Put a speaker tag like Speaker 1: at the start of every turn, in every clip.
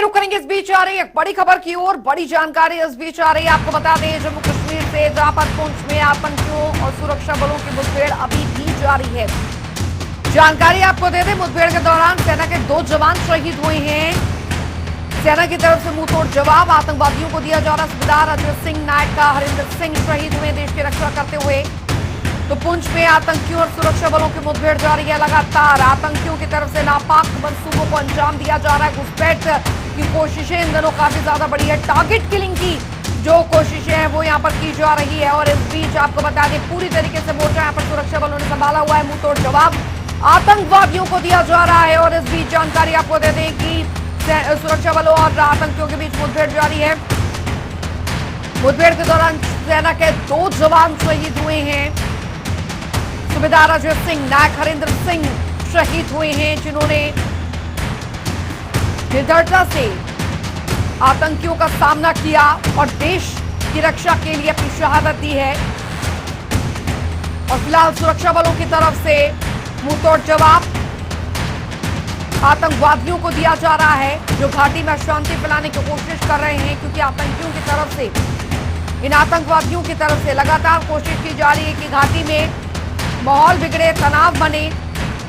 Speaker 1: रुक करेंगे इस बीच आ रही एक बड़ी खबर की ओर। बड़ी जानकारी इस बीच आ रही है, आपको बता दें जम्मू कश्मीर से जहां पर पुंछ में आतंकियों और सुरक्षा बलों की मुठभेड़ अभी भी जारी है। जानकारी आपको दे दें, मुठभेड़ के दौरान सेना के 2 जवान शहीद हुए हैं। सेना की तरफ से मुंहतोड़ जवाब आतंकवादियों को दिया जा रहा। सूबेदार अजय सिंह नायक का हरिंदर सिंह शहीद हुए देश की रक्षा करते हुए। तो पुंछ में आतंकियों और सुरक्षा बलों की मुठभेड़ जारी है। लगातार आतंकियों की तरफ से नापाक मंसूबों को अंजाम दिया जा रहा है। घुसपैठ की कोशिशें इन दिनों काफी ज्यादा बढ़ी है। टारगेट किलिंग की जो कोशिशें हैं वो यहाँ पर की जा रही है। और इस बीच आपको बता दें पूरी तरीके से मोर्चा यहाँ पर सुरक्षा बलों ने संभाला हुआ है। मुंहतोड़ जवाब आतंकवादियों को दिया जा रहा है। और इस बीच जानकारी आपको दे दें कि सुरक्षा बलों और आतंकियों के बीच मुठभेड़ जारी है। मुठभेड़ के दौरान सेना के 2 जवान शहीद हुए हैं। सूबेदार अजय सिंह नायक हरिंदर सिंह शहीद हुए हैं, जिन्होंने निर्दयता से आतंकियों का सामना किया और देश की रक्षा के लिए अपनी शहादत दी है। और फिलहाल सुरक्षा बलों की तरफ से मुंहतोड़ जवाब आतंकवादियों को दिया जा रहा है, जो घाटी में अशांति फैलाने की कोशिश कर रहे हैं। क्योंकि आतंकियों की तरफ से इन आतंकवादियों की तरफ से लगातार कोशिश की जा रही है कि घाटी में माहौल बिगड़े, तनाव बने।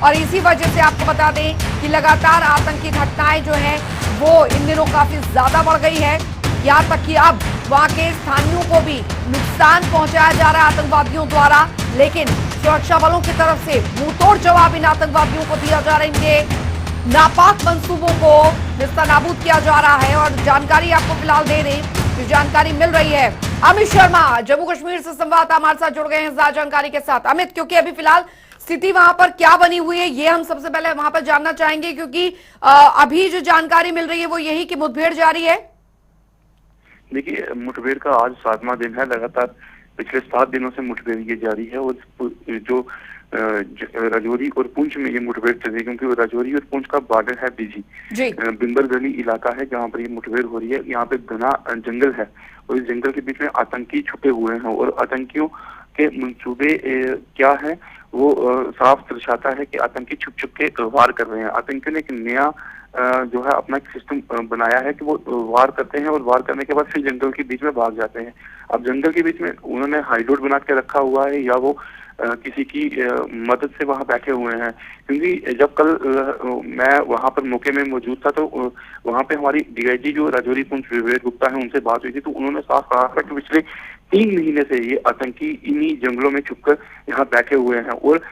Speaker 1: और इसी वजह से आपको बता दें कि लगातार आतंकी घटनाएं जो हैं वो इन दिनों काफी ज्यादा बढ़ गई है। यहां तक कि अब वहां के स्थानीयों को भी नुकसान पहुंचाया जा रहा है आतंकवादियों द्वारा। लेकिन सुरक्षा बलों की तरफ से मुंहतोड़ जवाब इन आतंकवादियों को दिया जा रहा है। इनके नापाक मंसूबों को निस्तानाबूद किया जा रहा है। और जानकारी आपको फिलहाल दे दें, जो जानकारी मिल रही है, अमित शर्मा जम्मू कश्मीर से संवाददाता हमारे साथ जुड़ गए हैं ज्यादा जानकारी के साथ। अमित, क्योंकि अभी फिलहाल स्थिति वहां पर क्या बनी हुई है ये हम सबसे पहले वहां पर जानना चाहेंगे, क्योंकि अभी जो जानकारी मिल रही है वो यही कि मुठभेड़ जारी है।
Speaker 2: देखिए, मुठभेड़ का आज 7वां दिन है। लगातार पिछले 7 दिनों से मुठभेड़ ये जारी है। और जो राजौरी और पुंछ में ये मुठभेड़ चल रही है, क्योंकि राजौरी और पुंछ का बॉर्डर है बिजी बिम्बर गली इलाका है, जहाँ पर ये मुठभेड़ हो रही है। यहाँ पे घना जंगल है और इस जंगल के बीच में आतंकी छुपे हुए हैं। और आतंकियों के मंसूबे क्या है वो साफ दर्शाता है कि आतंकी छुप छुप के वार कर रहे हैं। आतंकियों ने एक नया जो है अपना एक सिस्टम बनाया है कि वो वार करते हैं और वार करने के बाद फिर जंगल के बीच में भाग जाते हैं। अब जंगल के बीच में उन्होंने हाइडोट बना के रखा हुआ है या वो किसी की मदद से वहां बैठे हुए हैं। क्योंकि जब कल मैं वहां पर मौके में मौजूद था तो वहां पे हमारी डीआईजी जो राजौरी पुंछ विवेक गुप्ता है उनसे बात हुई थी। तो उन्होंने साफ कहा था कि पिछले 3 महीने से ये आतंकी इन्हीं जंगलों में छुपकर यहाँ बैठे हुए हैं। और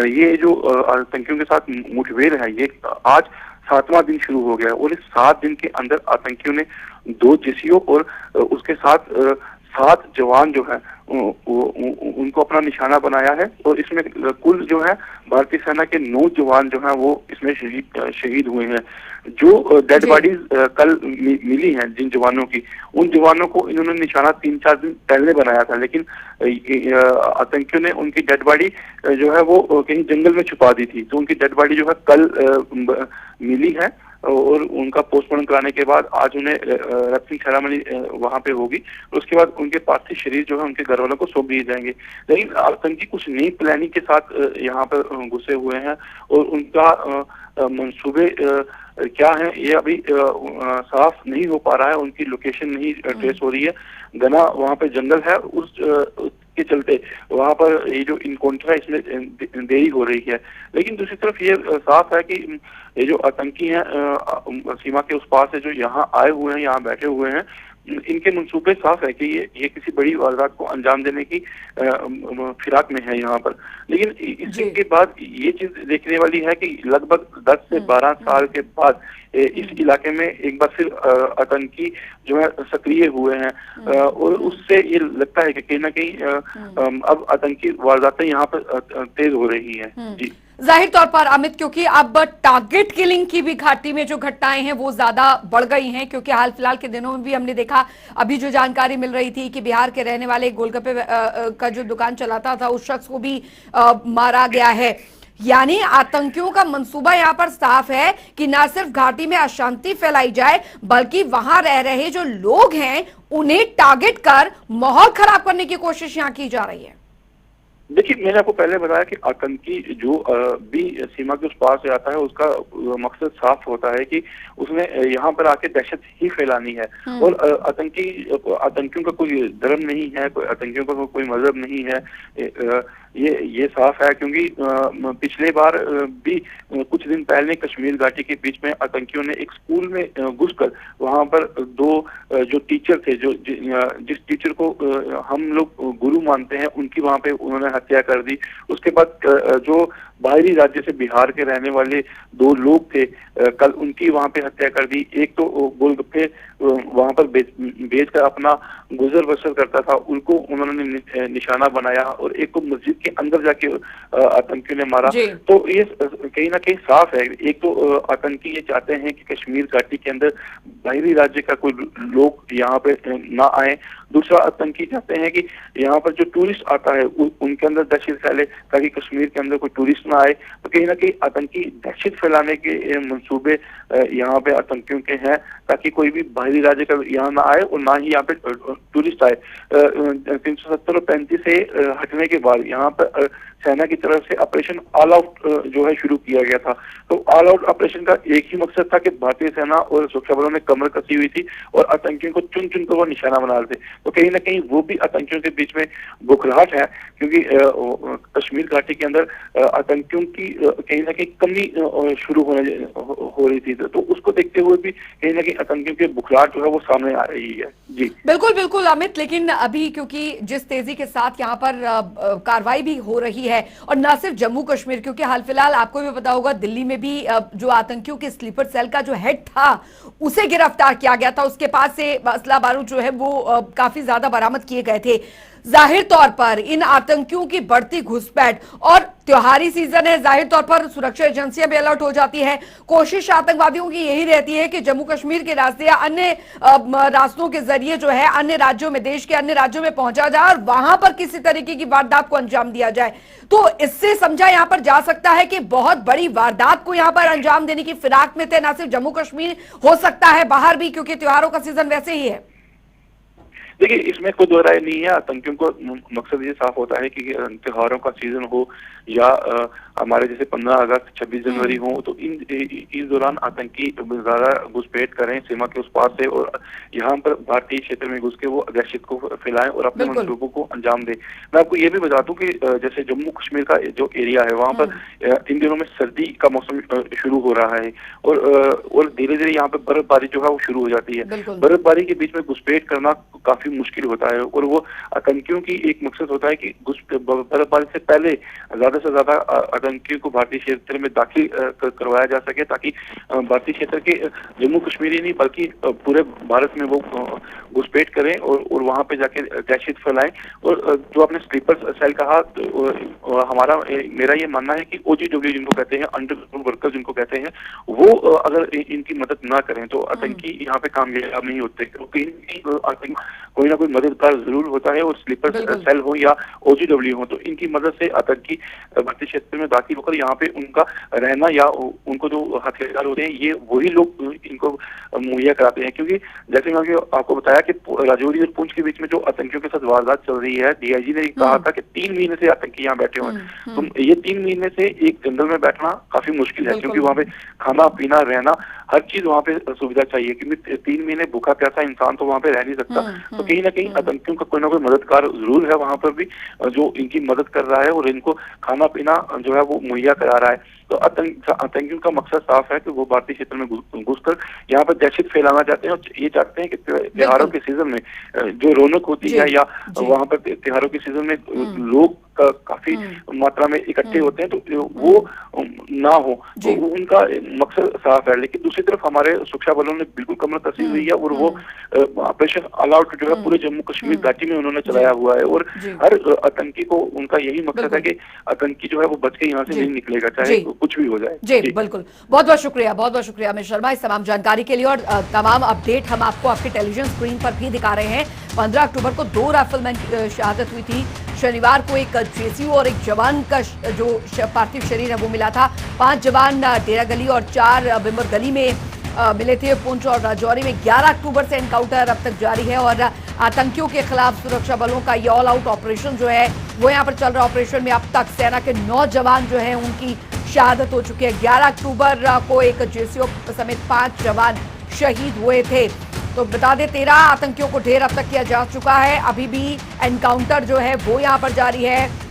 Speaker 2: ये जो आतंकियों के साथ मुठभेड़ है ये आज 7वां दिन शुरू हो गया है। और इस 7 दिन के अंदर आतंकियों ने 2 जेसीओ और उसके साथ 7 जवान जो है उनको अपना निशाना बनाया है। और इसमें कुल जो है भारतीय सेना के 9 जवान जो हैं वो इसमें शहीद हुए हैं। जो डेड बॉडीज कल मिली हैं जिन जवानों की, उन जवानों को इन्होंने निशाना 3-4 दिन पहले बनाया था। लेकिन आतंकियों ने उनकी डेड बॉडी जो है वो कहीं जंगल में छुपा दी थी। तो उनकी डेड बॉडी जो है कल मिली है और उनका पोस्टमार्टम कराने के बाद आज उन्हें रैपिंग सेरेमनी वहां पे होगी। उसके बाद उनके पार्थिव शरीर जो है उनके घर वालों को सौंप दिए जाएंगे। लेकिन आतंकी कुछ नई प्लानिंग के साथ यहाँ पर घुसे हुए हैं और उनका मंसूबे क्या है ये अभी साफ नहीं हो पा रहा है। उनकी लोकेशन नहीं ट्रेस हो रही है। घना वहाँ पे जंगल है, उस के चलते वहाँ पर ये जो इनकाउंटर है इसमें देरी हो रही है। लेकिन दूसरी तरफ ये साफ है कि ये जो आतंकी हैं सीमा के उस पार से जो यहाँ आए हुए हैं, यहाँ बैठे हुए हैं, इनके मंसूबे साफ है कि ये किसी बड़ी वारदात को अंजाम देने की फिराक में है यहाँ पर। लेकिन इसके बाद ये चीज देखने वाली है कि लगभग 10 से 12 साल के बाद इस इलाके में एक बार फिर आतंकी जो है सक्रिय हुए हैं। और उससे ये लगता है कि कहीं ना कहीं अब आतंकी वारदातें यहाँ पर तेज हो रही है। जी,
Speaker 1: जाहिर तौर पर अमित, क्योंकि अब टारगेट किलिंग की भी घाटी में जो घटनाएं हैं वो ज्यादा बढ़ गई हैं। क्योंकि हाल फिलहाल के दिनों में भी हमने देखा, अभी जो जानकारी मिल रही थी कि बिहार के रहने वाले गोलगप्पे का जो दुकान चलाता था उस शख्स को भी मारा गया है। यानी आतंकियों का मंसूबा यहाँ पर साफ है कि न सिर्फ घाटी में अशांति फैलाई जाए बल्कि वहां रह रहे जो लोग हैं उन्हें टारगेट कर माहौल खराब करने की कोशिश यहाँ की जा रही है।
Speaker 2: देखिए, मैंने आपको पहले बताया कि आतंकी जो भी सीमा के उस पार से आता है, उसका मकसद साफ होता है कि उसने यहाँ पर आके दहशत ही फैलानी है। और आतंकियों का कोई धर्म नहीं है, कोई आतंकियों का कोई मजहब नहीं है। ये साफ है, क्योंकि पिछले बार भी कुछ दिन पहले कश्मीर घाटी के बीच में आतंकियों ने एक स्कूल में घुसकर वहां पर दो जो टीचर थे, जिस टीचर को हम लोग गुरु मानते हैं, उनकी वहां पे उन्होंने हत्या कर दी। उसके बाद जो बाहरी राज्य से बिहार के रहने वाले दो लोग थे, कल उनकी वहां पे हत्या कर दी। एक तो गोलगप्पे वहां पर बेच कर अपना गुजर बसर करता था, उनको उन्होंने निशाना बनाया, और एक को मस्जिद के अंदर जाके आतंकियों ने मारा। तो ये कहीं ना कहीं साफ है। एक तो आतंकी ये चाहते हैं कि कश्मीर घाटी के अंदर बाहरी राज्य का कोई लोग यहाँ पे ना आए। दूसरा, आतंकी चाहते हैं कि यहाँ पर जो टूरिस्ट आता है उनके अंदर दहशत फैले, ताकि कश्मीर के अंदर कोई टूरिस्ट ना आए। तो कहीं ना कहीं आतंकी दहशत फैलाने के मंसूबे यहाँ पे आतंकियों के हैं, ताकि कोई भी बाहरी राज्य का यहाँ ना आए और ना ही यहाँ पे टूरिस्ट आए। 370 और 35 से हटने के बाद यहाँ पर सेना की तरफ से ऑपरेशन ऑल आउट जो है शुरू किया गया था। तो ऑल आउट ऑपरेशन का एक ही मकसद था कि भारतीय सेना और सुरक्षा बलों ने कमर कसी हुई थी और आतंकियों को चुन चुन कर वो निशाना बना रहे थे। तो कहीं ना कहीं वो भी आतंकियों के बीच में बुखराहट है, क्योंकि कश्मीर घाटी के अंदर आतंकियों की कहीं ना कहीं कमी शुरू हो रही थी। तो उसको देखते हुए भी कहीं ना कहीं आतंकियों की बुखराहट जो है वो सामने आ रही है। जी
Speaker 1: बिल्कुल बिल्कुल अमित, लेकिन अभी क्योंकि जिस तेजी के साथ यहाँ पर कार्रवाई भी हो रही है, और न सिर्फ जम्मू कश्मीर, क्योंकि हाल फिलहाल आपको भी पता होगा दिल्ली में भी जो आतंकियों के स्लीपर सेल का जो हेड था उसे गिरफ्तार किया गया था, उसके पास से असला बारूद जो है वो काफी ज्यादा बरामद किए गए थे। जाहिर तौर पर इन आतंकियों की बढ़ती घुसपैठ, और त्योहारी सीजन है, जाहिर तौर पर सुरक्षा एजेंसियां भी अलर्ट हो जाती है। कोशिश आतंकवादियों की यही रहती है कि जम्मू कश्मीर के रास्ते या अन्य रास्तों के जरिए जो है अन्य राज्यों में, देश के अन्य राज्यों में पहुंचा जाए और वहां पर किसी तरीके की वारदात को अंजाम दिया जाए। तो इससे समझा यहां पर जा सकता है कि बहुत बड़ी वारदात को यहां पर अंजाम देने की फिराक में थे, न सिर्फ जम्मू कश्मीर, हो सकता है बाहर भी, क्योंकि त्योहारों का सीजन वैसे ही है।
Speaker 2: देखिए, इसमें कोई दो राय नहीं है। आतंकियों को मकसद ये साफ होता है कि त्योहारों का सीजन हो या हमारे जैसे 15 अगस्त 26 जनवरी हो, तो इस दौरान आतंकी ज्यादा घुसपैठ करें सीमा के उस पार से, और यहाँ पर भारतीय क्षेत्र में घुस के वो दहशत को फैलाएं और अपने मंसूबों को अंजाम दें। मैं आपको ये भी बता दूं कि जैसे जम्मू कश्मीर का जो एरिया है, वहाँ पर इन दिनों में सर्दी का मौसम शुरू हो रहा है, और धीरे धीरे यहाँ पे बर्फबारी जो है वो शुरू हो जाती है। बर्फबारी के बीच में घुसपैठ करना काफी मुश्किल होता है, और वो आतंकियों की एक मकसद होता है कि बर्फबारी से पहले ज्यादा से ज्यादा आतंकियों को भारतीय क्षेत्र में दाखिल करवाया जा सके, ताकि भारतीय क्षेत्र के जम्मू कश्मीर ही नहीं बल्कि पूरे भारत में वो घुसपैठ करें और वहां पे जाके दहशत फैलाएं। और जो आपने स्लीपर सेल कहा, मेरा ये मानना है कि OGW जिनको कहते हैं, अंडरग्राउंड वर्कर जिनको कहते हैं, वो अगर इनकी मदद ना करें तो आतंकी यहाँ पे कामयाब नहीं होते। तो कोई ना कोई मददगार जरूर होता है, और स्लीपर सेल हो या OGW हो, तो इनकी मदद से आतंकी भारतीय क्षेत्र में दाखिल होकर यहाँ पे उनका रहना या उनको जो हथियार होते हैं ये वही लोग इनको मुहैया कराते हैं। क्योंकि जैसे मैं आपको बताया कि राजौरी और पुंछ के बीच में जो आतंकियों के साथ वारदात चल रही है, DIG ने कहा था कि 3 महीने से आतंकी यहाँ बैठे हुए हैं। तो ये 3 महीने से एक जंगल में बैठना काफी मुश्किल है, क्योंकि वहाँ पे खाना पीना रहना हर चीज वहाँ पे सुविधा चाहिए, क्योंकि 3 महीने भूखा प्यासा इंसान तो वहाँ पे रह नहीं सकता। तो कहीं ना कहीं आतंकियों का कोई ना कोई मददगार जरूर है वहाँ पर भी, जो इनकी मदद कर रहा है और इनको खाना पीना जो है वो मुहैया करा रहा है। तो आतंकियों का मकसद साफ है कि वो भारतीय क्षेत्र में घुसकर यहाँ पर दहशत फैलाना चाहते हैं, और ये चाहते हैं कि त्योहारों के सीजन में जो रौनक होती है या वहाँ पर त्योहारों के सीजन में लोग काफी मात्रा में इकट्ठे होते हैं, तो वो ना हो, तो उनका मकसद साफ है। लेकिन दूसरी तरफ हमारे सुरक्षा बलों ने बिल्कुल कमर कसी हुई है, और वो ऑपरेशन ऑल आउट जो है पूरे जम्मू कश्मीर घाटी में उन्होंने चलाया हुआ है, और हर आतंकी को उनका यही मकसद है कि आतंकी जो है वो बच के यहाँ से नहीं निकलेगा, चाहे कुछ भी हो जाए।
Speaker 1: जी बिल्कुल, बहुत बहुत शुक्रिया अमित शर्मा इस तमाम जानकारी के लिए, और तमाम अपडेट हम आपको आपके टेलीविजन स्क्रीन पर भी दिखा रहे हैं। 15 अक्टूबर को 2 राइफलमैन की शहादत हुई थी। शनिवार को एक JCU और एक जवान का जो पार्थिव शरीर है वो मिला था। 5 जवान डेरा गली और 4 बिमर गली में मिले थे। पुंछ और राजौरी में 11 अक्टूबर से एनकाउंटर अब तक जारी है, और आतंकियों के खिलाफ सुरक्षा बलों का ये ऑल आउट ऑपरेशन जो है वो यहाँ पर चल रहा ऑपरेशन में अब तक सेना के 9 जवान जो हैं उनकी शहादत हो चुकी है। 11 अक्टूबर को एक जेसीओ समेत 5 जवान शहीद हुए थे। तो बता दें 13 आतंकियों को ढेर अब तक किया जा चुका है। अभी भी एनकाउंटर जो है वो यहाँ पर जारी है।